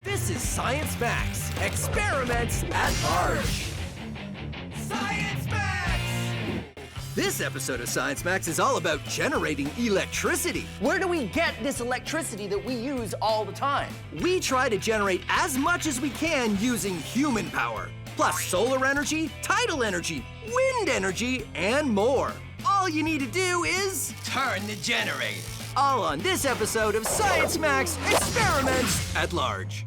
This is Science Max, Experiments at Large. Science Max! This episode of Science Max is all about generating electricity. Where do we get this electricity that we use all the time? We try to generate as much as we can using human power, plus solar energy, tidal energy, wind energy, and more. All you need to do is turn the generator. All on this episode of Science Max, Experiments at Large.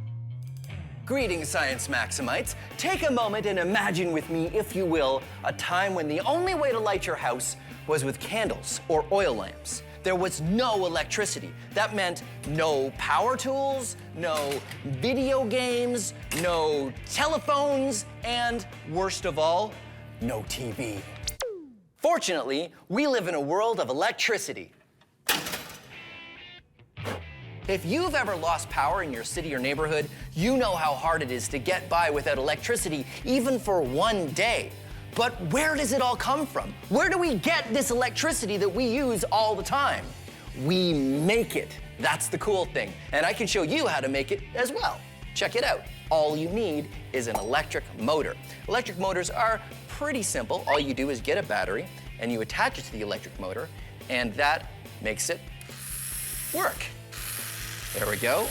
Greetings, Science Maximites. Take a moment and imagine with me, if you will, a time when the only way to light your house was with candles or oil lamps. There was no electricity. That meant no power tools, no video games, no telephones, and worst of all, no TV. Fortunately, we live in a world of electricity. If you've ever lost power in your city or neighborhood, you know how hard it is to get by without electricity, even for one day. But where does it all come from? Where do we get this electricity that we use all the time? We make it. That's the cool thing. And I can show you how to make it as well. Check it out. All you need is an electric motor. Electric motors are pretty simple. All you do is get a battery and you attach it to the electric motor, and that makes it work. There we go.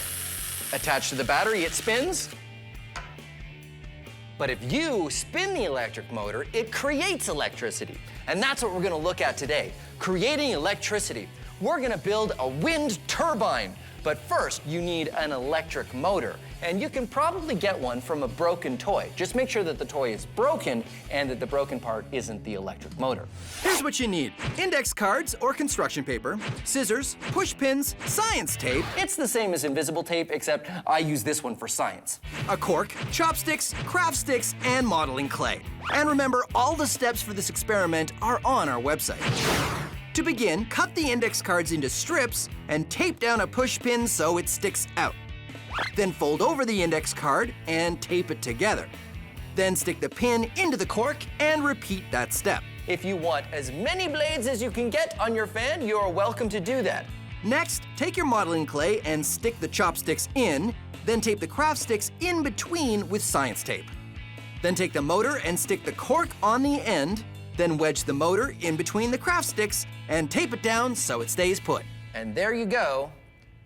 Attached to the battery, it spins. But if you spin the electric motor, it creates electricity. And that's what we're gonna look at today, creating electricity. We're gonna build a wind turbine. But first, you need an electric motor. And you can probably get one from a broken toy. Just make sure that the toy is broken and that the broken part isn't the electric motor. Here's what you need: index cards or construction paper, scissors, push pins, science tape, It's the same as invisible tape, except I use this one for science. a cork, chopsticks, craft sticks, and modeling clay. And remember, all the steps for this experiment are on our website. To begin, cut the index cards into strips and tape down a push pin so it sticks out. Then fold over the index card and tape it together. Then stick the pin into the cork and repeat that step. If you want as many blades as you can get on your fan, you're welcome to do that. Next, take your modeling clay and stick the chopsticks in, then tape the craft sticks in between with science tape. Then take the motor and stick the cork on the end, then wedge the motor in between the craft sticks and tape it down so it stays put. And there you go,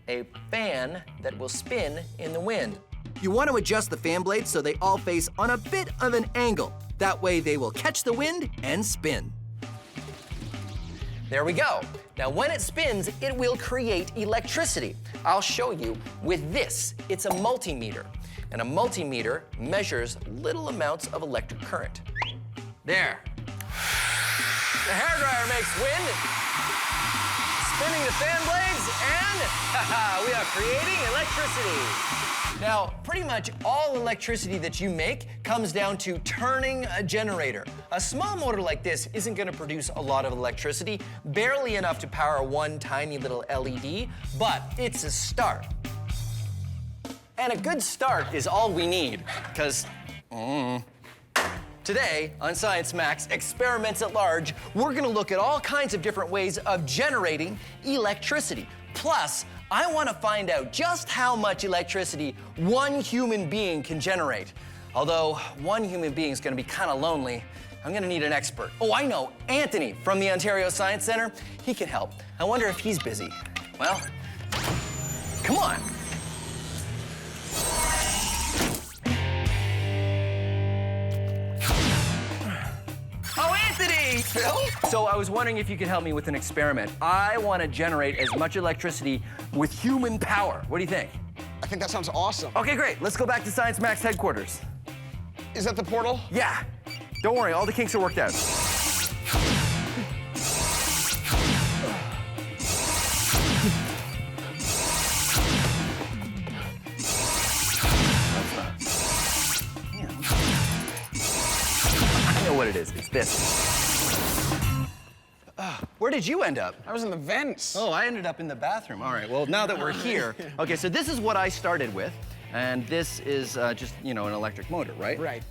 a fan that will spin in the wind. You want to adjust the fan blades so they all face on a bit of an angle. That way they will catch the wind and spin. There we go. Now when it spins, it will create electricity. I'll show you with this. It's a multimeter. And a multimeter measures little amounts of electric current. There. The hairdryer makes wind, spinning the fan blades, and we are creating electricity. Now, pretty much all electricity that you make comes down to turning a generator. A small motor like this isn't gonna produce a lot of electricity, barely enough to power one tiny little LED, but it's a start. And a good start is all we need, because today, on Science Max, Experiments at Large, we're gonna look at all kinds of different ways of generating electricity. Plus, I wanna find out just how much electricity one human being can generate. Although, one human being is gonna be kinda lonely, I'm gonna need an expert. Oh, I know, Anthony from the Ontario Science Centre. He can help. I wonder if he's busy. Well, come on. Phil? So I was wondering if you could help me with an experiment. I want to generate as much electricity with human power. What do you think? I think that sounds awesome. Okay, great. Let's go back to Science Max headquarters. Is that the portal? Yeah. Don't worry, all the kinks are worked out. I know what it is. It's this. Where did you end up? I was in the vents. Oh, I ended up in the bathroom. All right, well, now that we're here. Okay, so this is what I started with. And this is just, you know, an electric motor, right? Right.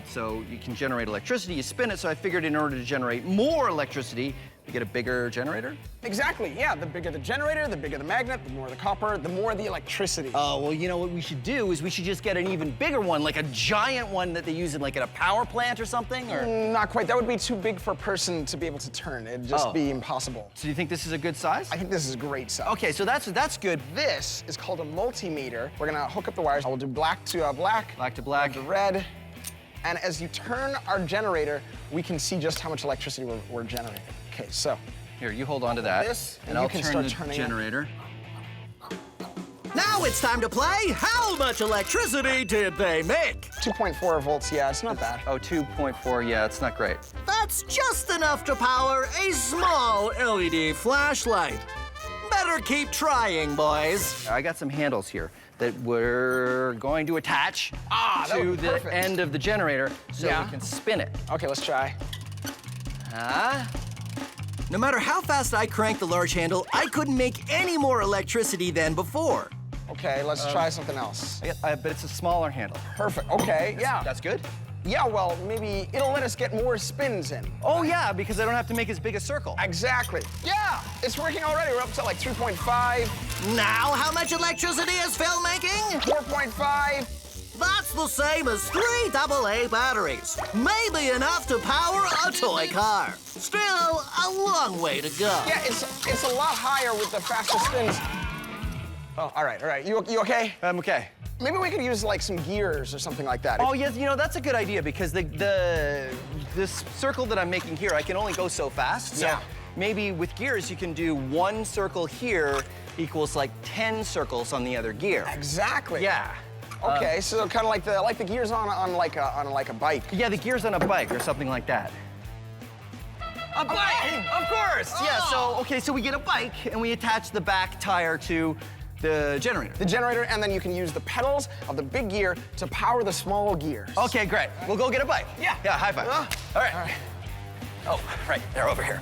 So you can generate electricity, you spin it, so I figured in order to generate more electricity, You get a bigger generator? Exactly, yeah. The bigger the generator, the bigger the magnet, the more the copper, the more the electricity. Oh, well, you know what we should do is we should just get an even bigger one, like a giant one that they use in like at a power plant or something, or? Not quite. That would be too big for a person to be able to turn. It'd just be impossible. So you think this is a good size? I think this is a great size. Okay, so that's good. This is called a multimeter. We're gonna hook up the wires. I will do black to black. Black to black. The red. And as you turn our generator, we can see just how much electricity we're generating. Okay, so. Here, you hold on to that. This, and you I'll can turn start the turning it. generator. Now it's time to play How Much Electricity Did They Make? 2.4 volts, yeah, it's not bad. Oh, 2.4, yeah, it's not great. That's just enough to power a small LED flashlight. Better keep trying, boys. I got some handles here that we're going to attach that to would be the perfect. end of the generator so Yeah. we can spin it. Okay, let's try. No matter how fast I cranked the large handle, I couldn't make any more electricity than before. Okay, let's try something else. But it's a smaller handle. Perfect, okay, yeah. That's good? Yeah, well, maybe it'll let us get more spins in. Oh, yeah, because I don't have to make as big a circle. Exactly. Yeah, it's working already. We're up to like 3.5, Now, how much electricity is Phil making? 4.5. That's the same as 3 AA batteries. Maybe enough to power a toy car. Still, a long way to go. Yeah, it's a lot higher with the faster spins. Oh, all right. You okay? I'm okay. Maybe we could use like some gears or something like that. Oh, yes, you know, that's a good idea because this circle that I'm making here, I can only go so fast. So Yeah. maybe with gears, you can do 1 circle here equals like 10 circles on the other gear. Exactly. Yeah. Okay, so kind of like the gears on like a bike. Yeah, the gears on a bike or something like that. A bike! Of course! Yeah, so we get a bike and we attach the back tire to the generator. The generator, and then you can use the pedals of the big gear to power the small gears. Okay, great. We'll go get a bike. Yeah. Yeah, high five. All right. Oh, right, they're over here.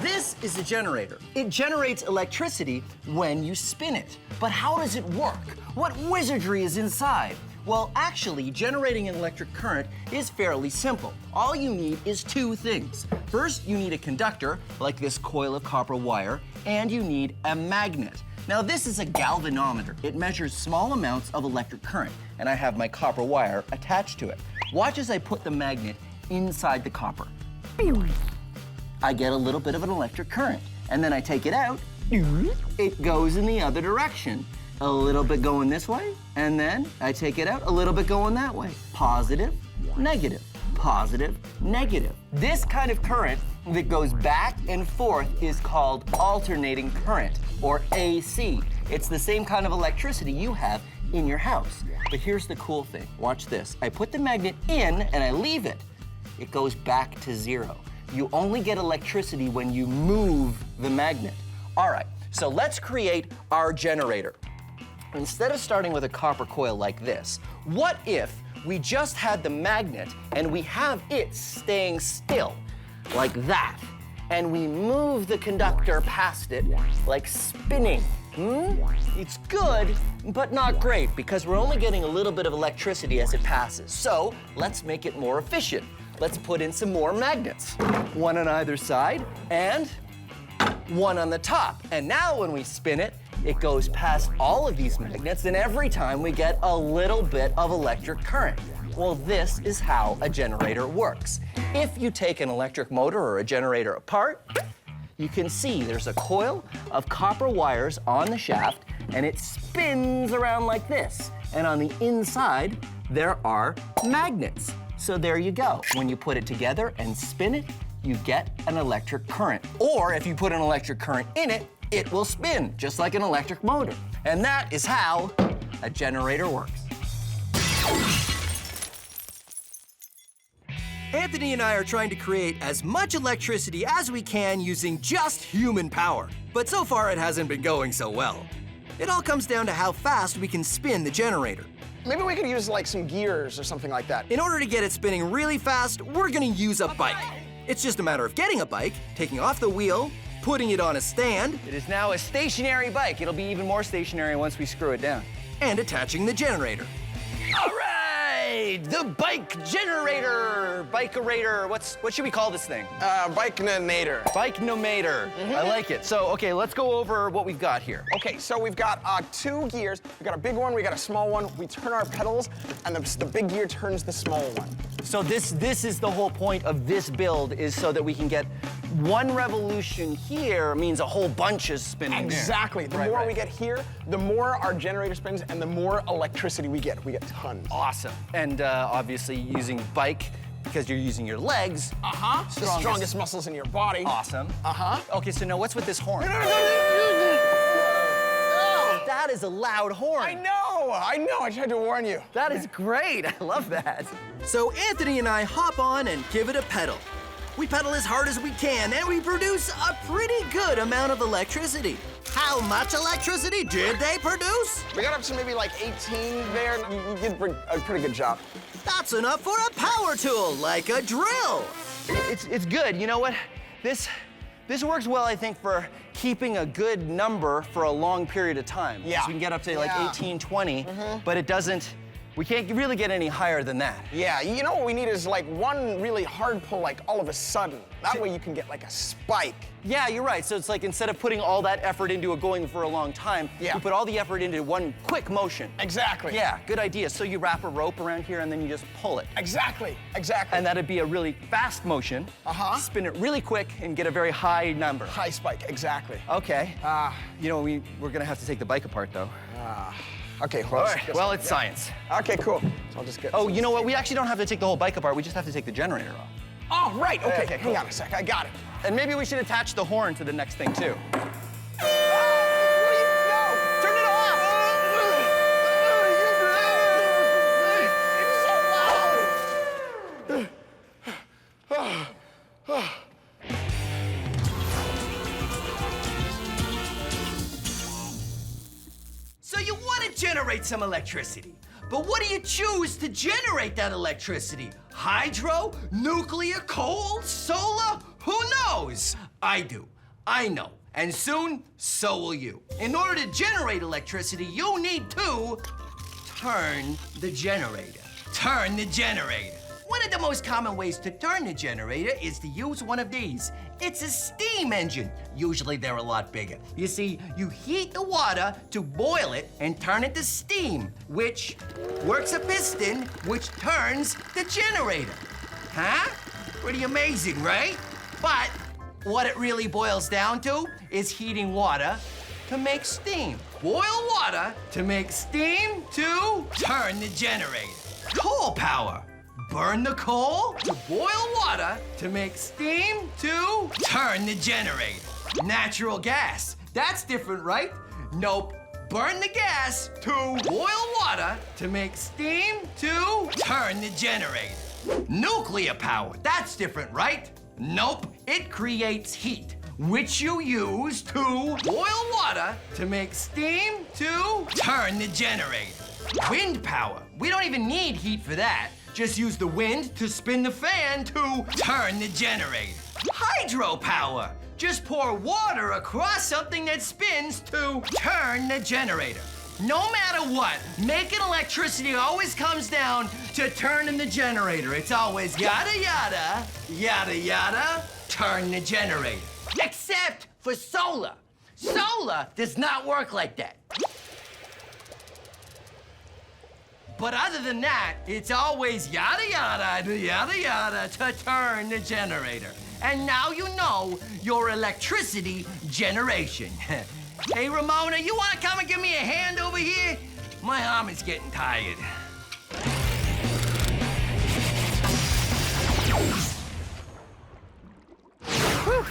This is a generator. It generates electricity when you spin it. But how does it work? What wizardry is inside? Well, actually, generating an electric current is fairly simple. All you need is 2 things. First, you need a conductor, like this coil of copper wire, and you need a magnet. Now, this is a galvanometer. It measures small amounts of electric current, and I have my copper wire attached to it. Watch as I put the magnet inside the copper. I get a little bit of an electric current, and then I take it out, it goes in the other direction. A little bit going this way, and then I take it out, a little bit going that way. Positive, negative, positive, negative. This kind of current that goes back and forth is called alternating current, or AC. It's the same kind of electricity you have in your house. But here's the cool thing. Watch this. I put the magnet in and I leave it. It goes back to 0. You only get electricity when you move the magnet. All right, so let's create our generator. Instead of starting with a copper coil like this, what if we just had the magnet and we have it staying still, like that, and we move the conductor past it, like spinning? It's good, but not great, because we're only getting a little bit of electricity as it passes. So let's make it more efficient. Let's put in some more magnets. 1 on either side, and 1 on the top. And now when we spin it, it goes past all of these magnets, and every time we get a little bit of electric current. Well, this is how a generator works. If you take an electric motor or a generator apart, you can see there's a coil of copper wires on the shaft, and it spins around like this. And on the inside, there are magnets. So there you go. When you put it together and spin it, you get an electric current. Or if you put an electric current in it, it will spin, just like an electric motor. And that is how a generator works. Anthony and I are trying to create as much electricity as we can using just human power. But so far, it hasn't been going so well. It all comes down to how fast we can spin the generator. Maybe we could use like some gears or something like that. In order to get it spinning really fast, we're gonna use a bike. It's just a matter of getting a bike, taking off the wheel, putting it on a stand. It is now a stationary bike. It'll be even more stationary once we screw it down. and attaching the generator. All right, the bike generator. Bike-orator, what should we call this thing? Bikenometer. Bikenometer. I like it. So, okay, let's go over what we've got here. Okay, so we've got 2 gears. We've got a big one, we got a small one. We turn our pedals, and the big gear turns the small one. So this is the whole point of this build, is so that we can get 1 revolution here means a whole bunch is spinning there. Exactly. The more we get here, the more our generator spins and the more electricity we get. We get tons. Awesome. And obviously using bike, because you're using your legs. The strongest muscles in your body. Awesome. Okay, so now what's with this horn? That is a loud horn. I know. I tried to warn you. That is great. I love that. So Anthony and I hop on and give it a pedal. We pedal as hard as we can, and we produce a pretty good amount of electricity. How much electricity did they produce? We got up to maybe like 18 there. You did a pretty good job. That's enough for a power tool, like a drill. It's good. You know what? This works well, I think, for keeping a good number for a long period of time. Yeah. So we can get up to like 18, 20, but it doesn't, we can't really get any higher than that. Yeah, you know what we need is like one really hard pull, like all of a sudden. That way you can get like a spike. Yeah, you're right. So it's like instead of putting all that effort into it going for a long time, you put all the effort into one quick motion. Exactly. Yeah, good idea. So you wrap a rope around here and then you just pull it. Exactly. And that'd be a really fast motion. Spin it really quick and get a very high number. High spike, exactly. Okay. You know, we're gonna have to take the bike apart though. Okay, All right. Well, it's science. Okay, cool. So I'll just get. Oh, you know what? We actually don't have to take the whole bike apart. We just have to take the generator off. Oh, right. Okay. Okay, Hang on a sec. I got it. And maybe we should attach the horn to the next thing too. Turn it off! It's so loud! So you want to generate some electricity. But what do you choose to generate that electricity? Hydro? Nuclear? Coal? Solar? Who knows? I do. I know. And soon, so will you. In order to generate electricity, you need to turn the generator. Turn the generator. One of the most common ways to turn the generator is to use one of these. It's a steam engine. Usually they're a lot bigger. You see, you heat the water to boil it and turn it to steam, which works a piston, which turns the generator. Huh? Pretty amazing, right? But what it really boils down to is heating water to make steam. Boil water to make steam to turn the generator. Coal power. Burn the coal to boil water to make steam to turn the generator. Natural gas. That's different, right? Nope. Burn the gas to boil water to make steam to turn the generator. Nuclear power. That's different, right? Nope. It creates heat, which you use to boil water to make steam to turn the generator. Wind power. We don't even need heat for that. Just use the wind to spin the fan to turn the generator. Hydropower. Just pour water across something that spins to turn the generator. No matter what, making electricity always comes down to turning the generator. It's always yada yada, yada yada, turn the generator. Except for solar. Solar does not work like that. But other than that, it's always yada yada, yada yada to turn the generator. And now you know your electricity generation. Hey, Ramona, you wanna come and give me a hand over here? My arm is getting tired. Whew,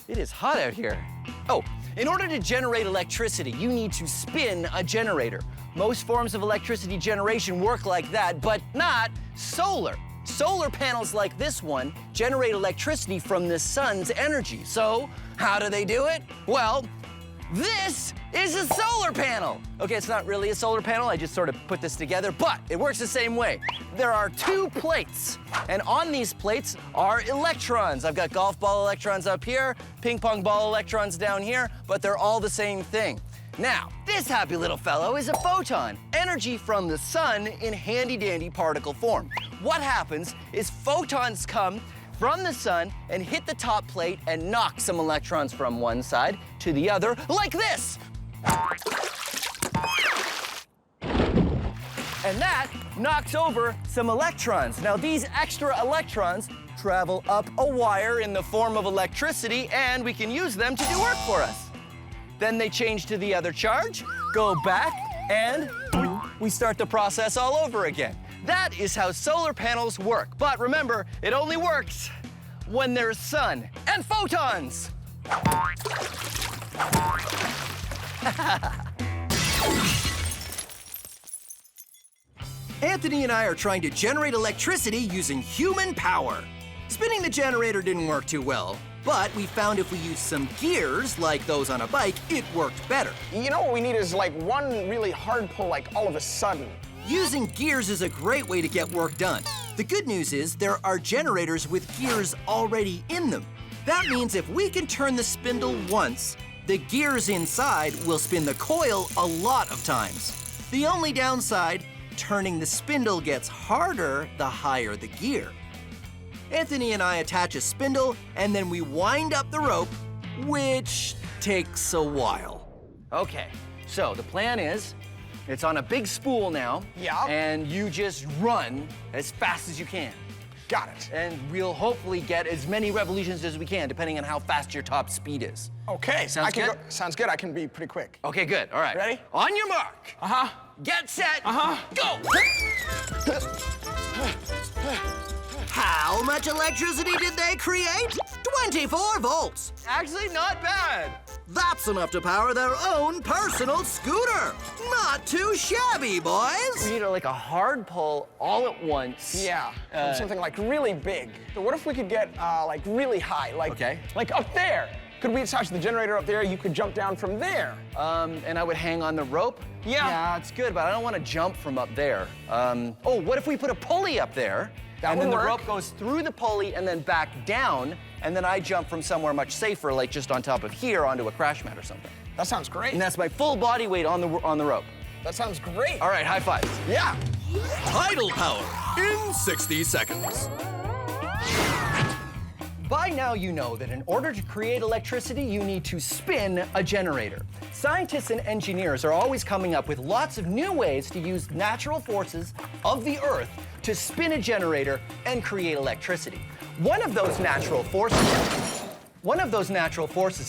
it is hot out here. Oh, in order to generate electricity, you need to spin a generator. Most forms of electricity generation work like that, but not solar. Solar panels like this one generate electricity from the sun's energy. So, how do they do it? Well, this is a solar panel. Okay, it's not really a solar panel, I just sort of put this together, but it works the same way. There are 2 plates, and on these plates are electrons. I've got golf ball electrons up here, ping pong ball electrons down here, but they're all the same thing. Now, this happy little fellow is a photon, energy from the sun in handy-dandy particle form. What happens is photons come from the sun and hit the top plate and knock some electrons from one side to the other, like this. And that knocks over some electrons. Now, these extra electrons travel up a wire in the form of electricity, and we can use them to do work for us. Then they change to the other charge, go back, and we start the process all over again. That is how solar panels work. But remember, it only works when there's sun and photons. Anthony and I are trying to generate electricity using human power. Spinning the generator didn't work too well, but we found if we used some gears, like those on a bike, it worked better. You know what we need is like one really hard pull, like all of a sudden. Using gears is a great way to get work done. The good news is there are generators with gears already in them. That means if we can turn the spindle once, the gears inside will spin the coil a lot of times. The only downside, turning the spindle gets harder the higher the gear. Anthony and I attach a spindle, and then we wind up the rope, which takes a while. Okay, so the plan is, it's on a big spool now. Yeah. And you just run as fast as you can. Got it. And we'll hopefully get as many revolutions as we can, depending on how fast your top speed is. Okay. Sounds good? Sounds good. I can be pretty quick. Okay, good. All right. Ready? On your mark. Uh-huh. Get set. Go. How much electricity did they create? 24 volts. Actually, not bad. That's enough to power their own personal scooter. Not too shabby, boys. We need like a hard pull all at once. Yeah. From something like really big. So what if we could get like really high, like up there? Could we attach the generator up there? You could jump down from there. And I would hang on the rope? Yeah. Yeah, it's good, but I don't want to jump from up there. Oh, what if we put a pulley up there? That and would then work. the rope goes through the pulley and then back down, and then I jump from somewhere much safer, like just on top of here onto a crash mat or something. That sounds great. And that's my full body weight on the rope. That sounds great. All right, high fives. Yeah. Tidal power in 60 seconds. By now you know that in order to create electricity, you need to spin a generator. Scientists and engineers are always coming up with lots of new ways to use natural forces of the Earth to spin a generator and create electricity. One of those natural forces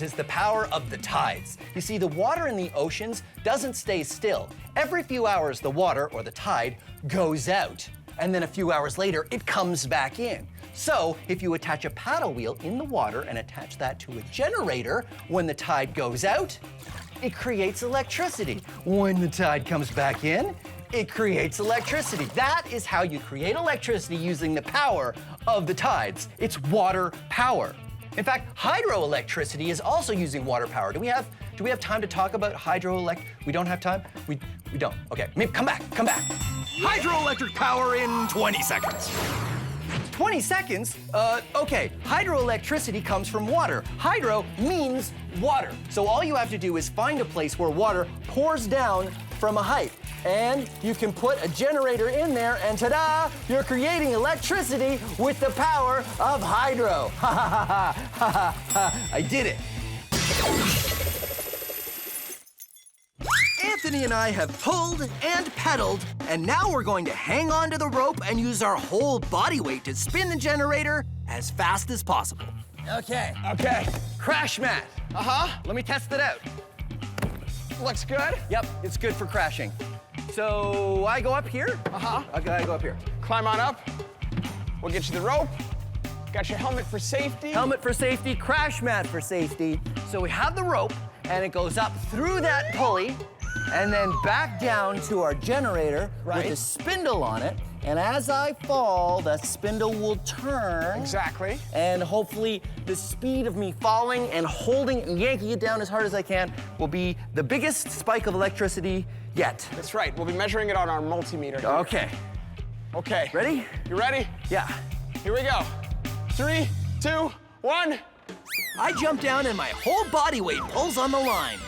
is the power of the tides. You see, the water in the oceans doesn't stay still. Every few hours, the water, or the tide, goes out. And then a few hours later, it comes back in. So, if you attach a paddle wheel in the water and attach that to a generator, when the tide goes out, it creates electricity. When the tide comes back in, it creates electricity. That is how you create electricity using the power of the tides. It's water power. In fact, hydroelectricity is also using water power. Do we have time to talk about hydroelectric? We don't have time? We don't. Okay, maybe come back. Hydroelectric power in 20 seconds. 20 seconds? Okay, hydroelectricity comes from water. Hydro means water. So all you have to do is find a place where water pours down from a height. And you can put a generator in there, and ta-da, you're creating electricity with the power of hydro. Ha ha ha ha ha ha! I did it. Anthony and I have pulled and pedaled, and now we're going to hang on to the rope and use our whole body weight to spin the generator as fast as possible. Okay. Okay. Crash mat. Let me test it out. Looks good. Yep, it's good for crashing. So I go up here. Okay, I go up here. Climb on up. We'll get you the rope. Got your helmet for safety. Helmet for safety, crash mat for safety. So we have the rope, and it goes up through that pulley, and then back down to our generator with a spindle on it. And as I fall, the spindle will turn. Exactly. And hopefully the speed of me falling and holding and yanking it down as hard as I can will be the biggest spike of electricity yet. That's right. We'll be measuring it on our multimeter here. Okay. Okay. Ready? You ready? Yeah. Here we go. 3, 2, 1. I jump down and my whole body weight pulls on the line.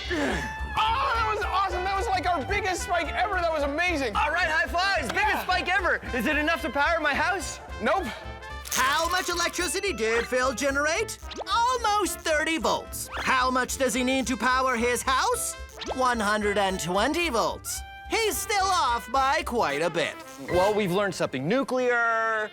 that was awesome. That was like our biggest spike ever. That was amazing. All right, high fives. Biggest spike ever. Is it enough to power my house? Nope. How much electricity did Phil generate? Almost 30 volts. How much does he need to power his house? 120 volts. He's still off by quite a bit. Well, we've learned something. Nuclear,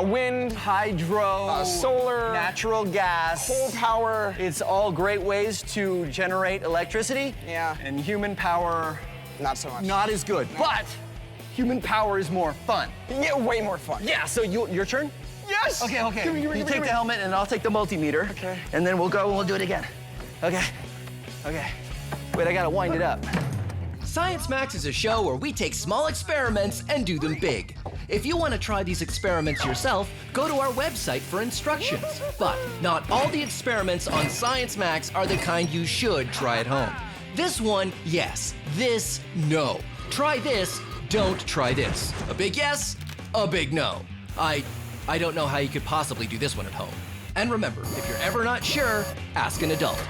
Wind, hydro, solar, natural gas, coal power. It's all great ways to generate electricity. Yeah. And human power, Not so much. not as good. But human power is more fun. Yeah, way more fun. Yeah, so your turn? Yes! Okay. Give me, You take the helmet and I'll take the multimeter. Okay. And then we'll go and we'll do it again. Okay. Wait, I gotta wind it up. Science Max is a show where we take small experiments and do them big. If you want to try these experiments yourself, go to our website for instructions. But not all the experiments on Science Max are the kind you should try at home. This one, yes. This, no. Try this, don't try this. A big yes, a big no. I don't know how you could possibly do this one at home. And remember, if you're ever not sure, ask an adult.